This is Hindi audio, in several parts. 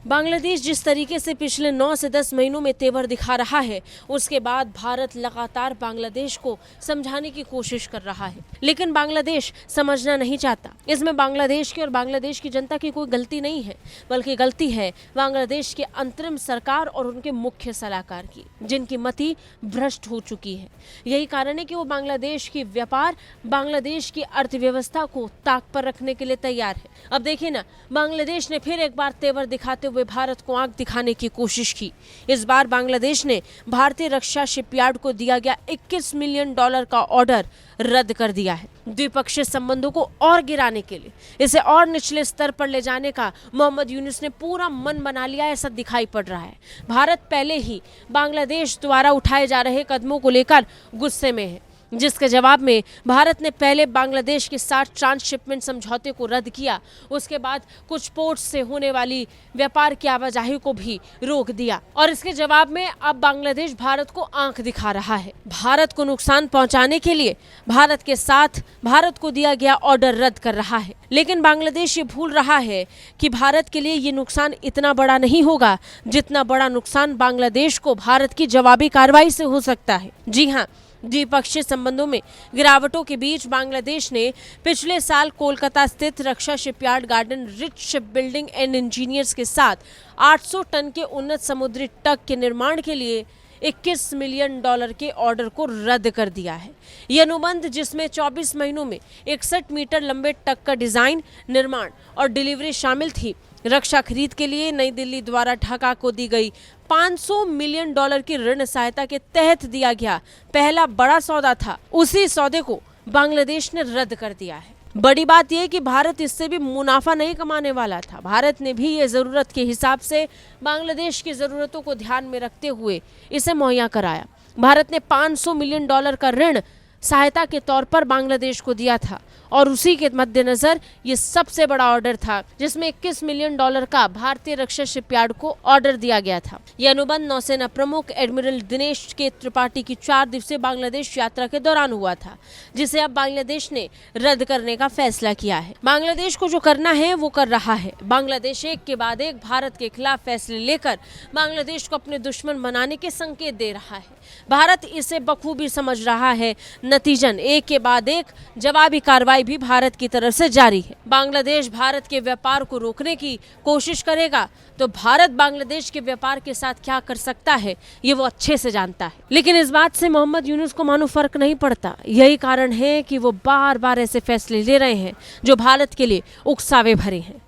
बांग्लादेश जिस तरीके से पिछले 9 से 10 महीनों में तेवर दिखा रहा है, उसके बाद भारत लगातार बांग्लादेश को समझाने की कोशिश कर रहा है, लेकिन बांग्लादेश समझना नहीं चाहता। इसमें बांग्लादेश की और बांग्लादेश की जनता की कोई गलती नहीं है, बल्कि गलती है बांग्लादेश के अंतरिम सरकार और उनके मुख्य सलाहकार की, जिनकी मति भ्रष्ट हो चुकी है। यही कारण है कि वो बांग्लादेश की व्यापार, बांग्लादेश की अर्थव्यवस्था को ताक पर रखने के लिए तैयार है। अब देखिए ना, बांग्लादेश ने फिर एक बार तेवर दिखाते हुए भारत को आंख दिखाने की कोशिश की। इस बार बांग्लादेश ने भारतीय रक्षा शिपयार्ड को दिया गया $21 मिलियन का ऑर्डर रद्द कर दिया है। द्विपक्षीय संबंधों को और गिराने के लिए, इसे और निचले स्तर पर ले जाने का मोहम्मद यूनुस ने पूरा मन बना लिया, ऐसा दिखाई पड़ रहा है। भारत पहले ही बांग्लादेश द्वारा उठाए जा रहे कदमों को लेकर गुस्से में है, जिसके जवाब में भारत ने पहले बांग्लादेश के साथ ट्रांसशिपमेंट समझौते को रद्द किया। उसके बाद कुछ पोर्ट्स से होने वाली व्यापार की आवाजाही को भी रोक दिया, और इसके जवाब में अब बांग्लादेश भारत को आंख दिखा रहा है। भारत को नुकसान पहुंचाने के लिए भारत के साथ भारत को दिया गया ऑर्डर रद्द कर रहा है, लेकिन बांग्लादेश ये भूल रहा है कि भारत के लिए ये नुकसान इतना बड़ा नहीं होगा जितना बड़ा नुकसान बांग्लादेश को भारत की जवाबी कार्रवाई से हो सकता है। जी हाँ, द्विपक्षीय संबंधों में गिरावटों के बीच बांग्लादेश ने पिछले साल कोलकाता स्थित रक्षा shipyard garden reach ship building and engineers के साथ 800 टन के उन्नत समुद्री तट के निर्माण के लिए $21 मिलियन के ऑर्डर को रद्द कर दिया है। यह अनुबंध, जिसमें 24 महीनों में 61 मीटर लंबे तट का डिजाइन, निर्माण और डिलीवरी शामिल थी, रक्षा खरीद के लिए नई दिल्ली द्वारा ढाका को दी गई $500 मिलियन की ऋण सहायता के तहत दिया गया पहला बड़ा सौदा था। उसी सौदे को बांग्लादेश ने रद्द कर दिया है। बड़ी बात यह कि भारत इससे भी मुनाफा नहीं कमाने वाला था। भारत ने भी ये जरूरत के हिसाब से बांग्लादेश की जरूरतों को ध्यान में रखते हुए इसे मुहैया कराया। भारत ने $500 मिलियन का ऋण सहायता के तौर पर बांग्लादेश को दिया था, और उसी के मद्देनजर ये सबसे बड़ा ऑर्डर था, जिसमें $21 मिलियन का भारतीय रक्षा शिपयार्ड को ऑर्डर दिया गया था। यह अनुबंध नौसेना प्रमुख एडमिरल दिनेश के त्रिपाठी की 4 दिवसीय बांग्लादेश यात्रा के दौरान हुआ था, जिसे अब बांग्लादेश ने रद्द करने का फैसला किया है। बांग्लादेश को जो करना है वो कर रहा है। बांग्लादेश एक के बाद एक भारत के खिलाफ फैसले लेकर बांग्लादेश को अपने दुश्मन बनाने के संकेत दे रहा है। भारत इसे बखूबी समझ रहा है। नतीजन एक के बाद एक जवाबी कार्रवाई भी भारत की तरफ से जारी है। बांग्लादेश भारत के व्यापार को रोकने की कोशिश करेगा तो भारत बांग्लादेश के व्यापार के साथ क्या कर सकता है ये वो अच्छे से जानता है, लेकिन इस बात से मोहम्मद यूनुस को मानो फर्क नहीं पड़ता। यही कारण है कि वो बार बार ऐसे फैसले ले रहे हैं जो भारत के लिए उकसावे भरे हैं।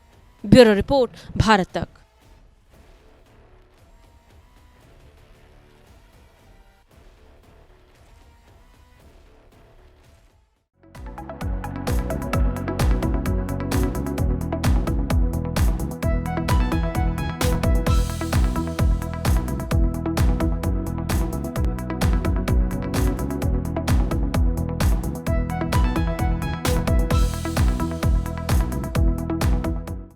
ब्यूरो रिपोर्ट, भारत तक।